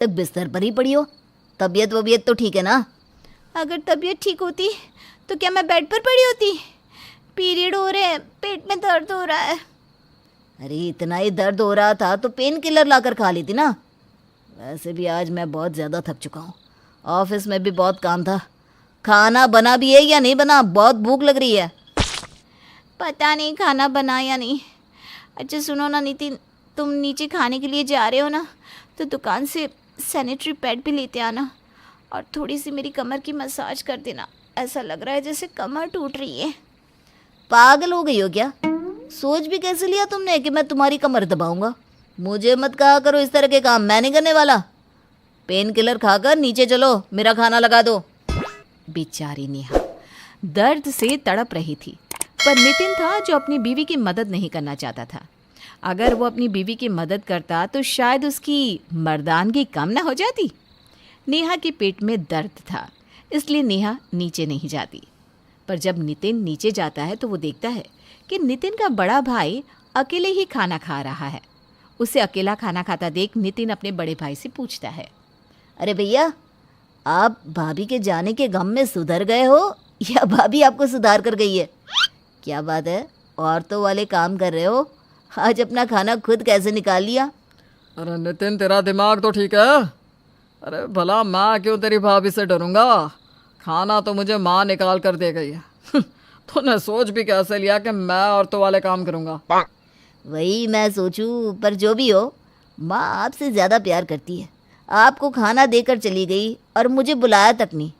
तक बिस्तर पर ही पड़ी हो। तबीयत वबीयत तो ठीक है ना? अगर तबीयत ठीक होती तो क्या मैं बेड पर पड़ी होती? पीरियड हो रहे हैं, पेट में दर्द हो रहा है। अरे इतना ही दर्द हो रहा था तो पेन किलर लाकर खा ली थी ना। वैसे भी आज मैं बहुत ज़्यादा थक चुका हूँ, ऑफिस में भी बहुत काम था। खाना बना भी है या नहीं बना? बहुत भूख लग रही है। पता नहीं खाना बना या नहीं। अच्छा सुनो ना नितिन, तुम नीचे खाने के लिए जा रहे हो ना, तो दुकान से सैनिटरी पैड भी लेते आना और थोड़ी सी मेरी कमर की मसाज कर देना। ऐसा लग रहा है जैसे कमर टूट रही है। पागल हो गई हो क्या? सोच भी कैसे लिया तुमने कि मैं तुम्हारी कमर दबाऊंगा? मुझे मत कहा करो इस तरह के काम, मैं नहीं करने वाला। पेन किलर खाकर नीचे चलो, मेरा खाना लगा दो। बेचारी नेहा दर्द से तड़प रही थी, पर नितिन था जो अपनी बीवी की मदद नहीं करना चाहता था। अगर वो अपनी बीवी की मदद करता तो शायद उसकी मर्दानगी कम न हो जाती। नेहा के पेट में दर्द था, इसलिए नेहा नीचे नहीं जाती। पर जब नितिन नीचे जाता है तो वो देखता है कि नितिन का बड़ा भाई अकेले ही खाना खा रहा है। उसे अकेला खाना खाता देख नितिन अपने बड़े भाई से पूछता है, अरे भैया, आप भाभी के जाने के गम में सुधर गए हो या भाभी आपको सुधार कर गई है? क्या बात है, औरतों वाले काम कर रहे हो? आज अपना खाना खुद कैसे निकाल लिया? अरे नितिन, तेरा दिमाग तो ठीक है? अरे भला मैं क्यों तेरी भाभी से डरूंगा? खाना तो मुझे माँ निकाल कर दे गई है। तूने सोच भी कैसे लिया कि मैं औरतों वाले काम करूंगा? वही मैं सोचूं, पर जो भी हो, माँ आपसे ज़्यादा प्यार करती है। आपको खाना देकर चली गई और मुझे बुलाया तक नहीं।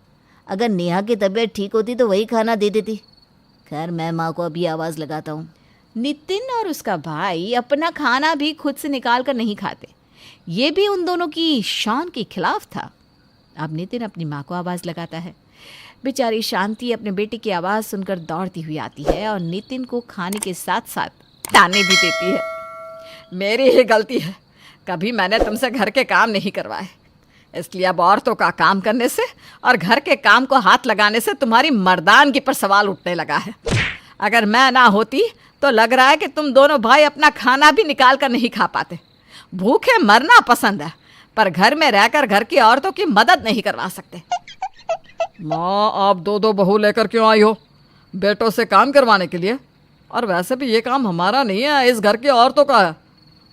अगर नेहा की तबीयत ठीक होती तो वही खाना दे देती। खैर, मैं माँ को अभी आवाज़ लगाता हूँ। नितिन और उसका भाई अपना खाना भी खुद से निकाल कर नहीं खाते। ये भी उन दोनों की शान के खिलाफ था। अब नितिन अपनी माँ को आवाज़ लगाता है। बेचारी शांति अपने बेटे की आवाज़ सुनकर दौड़ती हुई आती है और नितिन को खाने के साथ साथ ताने भी देती है। मेरी ही गलती है, कभी मैंने तुमसे घर के काम नहीं करवाए, इसलिए अब औरतों का काम करने से और घर के काम को हाथ लगाने से तुम्हारी मर्दानगी पर सवाल उठने लगा है। अगर मैं ना होती तो लग रहा है कि तुम दोनों भाई अपना खाना भी निकाल कर नहीं खा पाते। भूखे मरना पसंद है, पर घर में रहकर घर की औरतों की मदद नहीं करवा सकते। माँ, आप दो बहू लेकर क्यों आई हो? बेटों से काम करवाने के लिए? और वैसे भी ये काम हमारा नहीं है, इस घर की औरतों का है।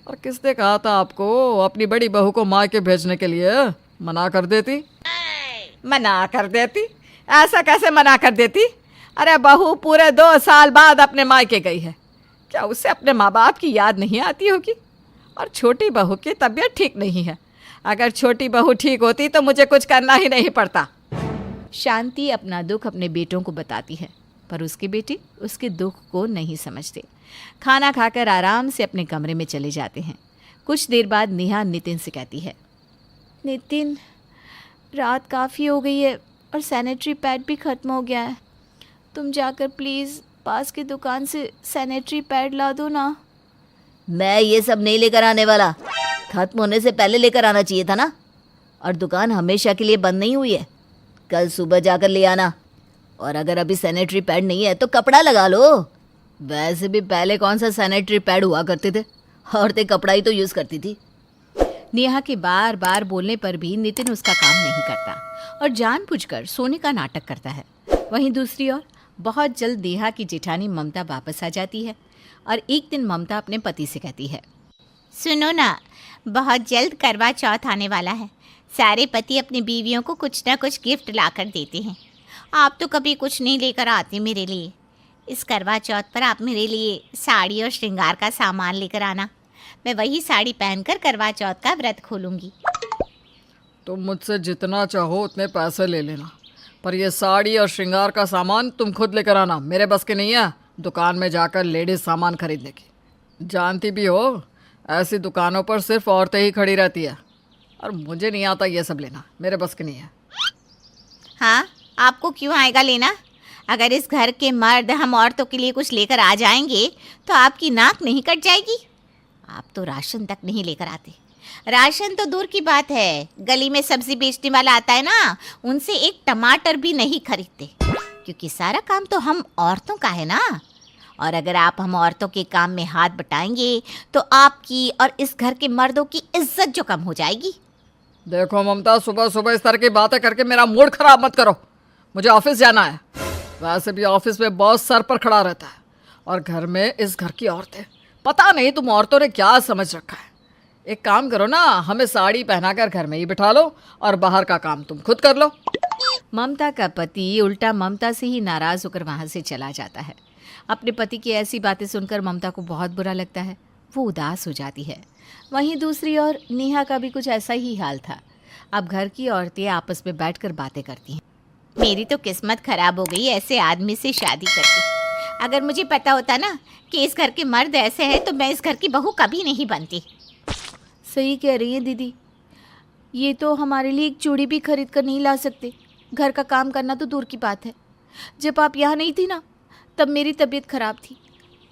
और किसने कहा था आपको अपनी बड़ी बहू को मायके भेजने के लिए? मना कर देती। मना कर देती? ऐसा कैसे मना कर देती? अरे बहू पूरे 2 साल बाद अपने मायके गई है, क्या उसे अपने माँ बाप की याद नहीं आती होगी? और छोटी बहू की तबीयत ठीक नहीं है। अगर छोटी बहू ठीक होती तो मुझे कुछ करना ही नहीं पड़ता। शांति अपना दुख अपने बेटों को बताती है, पर उसके बेटे उसके दुख को नहीं समझते। खाना खाकर आराम से अपने कमरे में चले जाते हैं। कुछ देर बाद नेहा नितिन से कहती है, नितिन, रात काफ़ी हो गई है और सैनिटरी पैड भी ख़त्म हो गया है। तुम जाकर प्लीज़ पास की दुकान से सैनिटरी पैड ला दो ना। मैं ये सब नहीं लेकर आने वाला। खत्म होने से पहले लेकर आना चाहिए था ना। और दुकान हमेशा के लिए बंद नहीं हुई है, कल सुबह जाकर ले आना। और अगर अभी सैनिटरी पैड नहीं है तो कपड़ा लगा लो। वैसे भी पहले कौन सा सैनिटरी पैड हुआ करते थे, औरतें कपड़ा ही तो यूज़ करती थी। नेहा के बार बार बोलने पर भी नितिन उसका काम नहीं करता और जानबूझकर सोने का नाटक करता है। वहीं दूसरी ओर बहुत जल्द नेहा की जेठानी ममता वापस आ जाती है और एक दिन ममता अपने पति से कहती है, सुनो ना, बहुत जल्द करवा चौथ आने वाला है। सारे पति अपनी बीवियों को कुछ ना कुछ गिफ्ट लाकर देते हैं। आप तो कभी कुछ नहीं लेकर आते मेरे लिए। इस करवा चौथ पर आप मेरे लिए साड़ी और श्रृंगार का सामान लेकर आना। मैं वही साड़ी पहनकर करवा चौथ का व्रत खोलूँगी। तुम मुझसे जितना चाहो उतने पैसे ले लेना, पर ये साड़ी और श्रृंगार का सामान तुम खुद लेकर आना। मेरे बस के नहीं है दुकान में जाकर लेडीज सामान खरीदने की। जानती भी हो, ऐसी दुकानों पर सिर्फ औरतें ही खड़ी रहती है और मुझे नहीं आता ये सब लेना, मेरे बस के नहीं है। हाँ, आपको क्यों आएगा लेना? अगर इस घर के मर्द हम औरतों के लिए कुछ लेकर आ जाएंगे तो आपकी नाक नहीं कट जाएगी? आप तो राशन तक नहीं लेकर आते। राशन तो दूर की बात है, गली में सब्जी बेचने वाला आता है ना, उनसे एक टमाटर भी नहीं खरीदते, क्योंकि सारा काम तो हम औरतों का है ना। और अगर आप हम औरतों के काम में हाथ बटाएंगे तो आपकी और इस घर के मर्दों की इज्जत जो कम हो जाएगी। देखो ममता, सुबह सुबह इस तरह की बातें करके मेरा मूड खराब मत करो। मुझे ऑफिस जाना है। वैसे भी ऑफिस में बॉस सर पर खड़ा रहता है और घर में इस घर की औरतें, पता नहीं तुम औरतों ने क्या समझ रखा है। एक काम करो ना, हमें साड़ी पहनाकर घर में ही बिठा लो और बाहर का काम तुम खुद कर लो। ममता का पति उल्टा ममता से ही नाराज होकर वहाँ से चला जाता है। अपने पति की ऐसी बातें सुनकर ममता को बहुत बुरा लगता है। वो उदास हो जाती है। वहीं दूसरी ओर नेहा का भी कुछ ऐसा ही हाल था। अब घर की औरतें आपस में बैठकर बातें करती हैं। मेरी तो किस्मत खराब हो गई ऐसे आदमी से शादी करके। अगर मुझे पता होता ना कि इस घर के मर्द ऐसे हैं तो मैं इस घर की बहू कभी नहीं बनती। सही कह रही है दीदी। ये तो हमारे लिए एक चूड़ी भी खरीद कर नहीं ला सकते। घर का काम करना तो दूर की बात है। जब आप यहाँ नहीं थी ना, तब मेरी तबीयत खराब थी,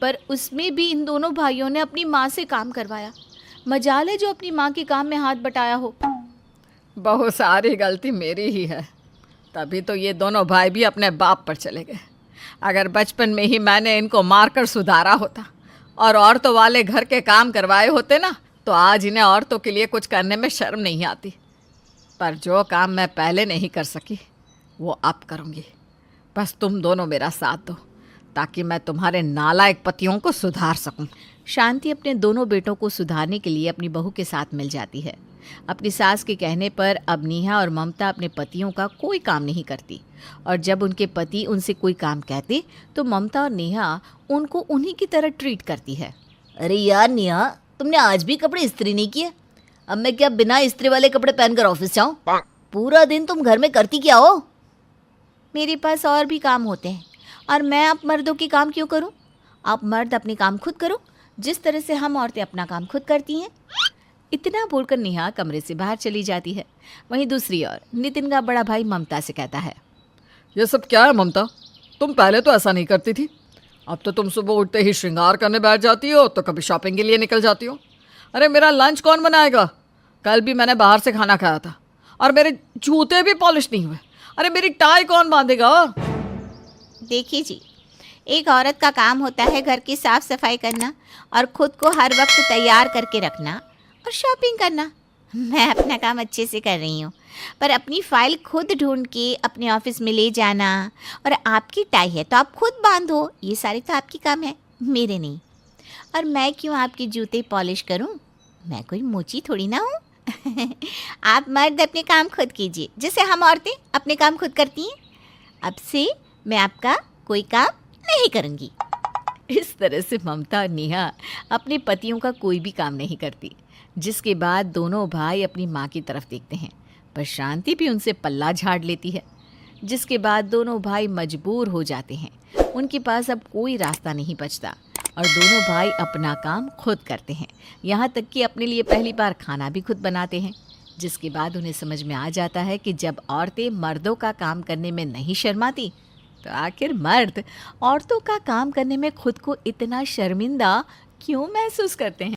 पर उसमें भी इन दोनों भाइयों ने अपनी माँ से काम करवाया। मजाल है जो अपनी माँ के काम में हाथ बटाया हो। बहुत सारी गलती मेरी ही है, तभी तो ये दोनों भाई भी अपने बाप पर चले गए। अगर बचपन में ही मैंने इनको मारकर सुधारा होता और औरतों वाले घर के काम करवाए होते ना, तो आज इन्हें औरतों के लिए कुछ करने में शर्म नहीं आती। पर जो काम मैं पहले नहीं कर सकी वो अब करूँगी। बस तुम दोनों मेरा साथ दो ताकि मैं तुम्हारे नालायक पतियों को सुधार सकूं। शांति अपने दोनों बेटों को सुधारने के लिए अपनी बहू के साथ मिल जाती है। अपनी सास के कहने पर अब नेहा और ममता अपने पतियों का कोई काम नहीं करती, और जब उनके पति उनसे कोई काम कहते तो ममता और नेहा उनको उन्हीं की तरह ट्रीट करती है। अरे यार नेहा, तुमने आज भी कपड़े इस्त्री नहीं किए? अब मैं क्या बिना इस्त्री वाले कपड़े पहनकर ऑफिस जाऊं? पूरा दिन तुम घर में करती क्या हो? मेरे पास और भी काम होते हैं, और मैं आप मर्दों के काम क्यों करूं? आप मर्द अपने काम खुद करो, जिस तरह से हम औरतें अपना काम खुद करती हैं। इतना बोलकर नेहा कमरे से बाहर चली जाती है। वहीं दूसरी ओर नितिन का बड़ा भाई ममता से कहता है, ये सब क्या है ममता? तुम पहले तो ऐसा नहीं करती थी। अब तो तुम सुबह उठते ही श्रृंगार करने बैठ जाती हो, तो कभी शॉपिंग के लिए निकल जाती हो। अरे मेरा लंच कौन बनाएगा? कल भी मैंने बाहर से खाना खाया था और मेरे जूते भी पॉलिश नहीं हुए। अरे मेरी टाई कौन बांधेगा? देखिए जी, एक औरत का काम होता है घर की साफ सफाई करना और खुद को हर वक्त तैयार करके रखना और शॉपिंग करना। मैं अपना काम अच्छे से कर रही हूँ, पर अपनी फाइल खुद ढूंढ के अपने ऑफिस में ले जाना, और आपकी टाई है तो आप खुद बांधो, ये सारे तो आपकी काम है, मेरे नहीं। और मैं क्यों आपके जूते पॉलिश करूँ? मैं कोई मोची थोड़ी ना हूँ। आप मर्द अपने काम खुद कीजिए, जैसे हम औरतें अपने काम खुद करती हैं। अब से मैं आपका कोई काम नहीं करूँगी। इस तरह से ममता और नेहा अपने पतियों का कोई भी काम नहीं करती, जिसके बाद दोनों भाई अपनी माँ की तरफ देखते हैं, पर शांति भी उनसे पल्ला झाड़ लेती है, जिसके बाद दोनों भाई मजबूर हो जाते हैं। उनके पास अब कोई रास्ता नहीं बचता और दोनों भाई अपना काम खुद करते हैं। यहाँ तक कि अपने लिए पहली बार खाना भी खुद बनाते हैं, जिसके बाद उन्हें समझ में आ जाता है कि जब औरतें मर्दों का काम करने में नहीं शर्माती, तो आखिर मर्द औरतों का काम करने में खुद को इतना शर्मिंदा क्यों महसूस करते हैं।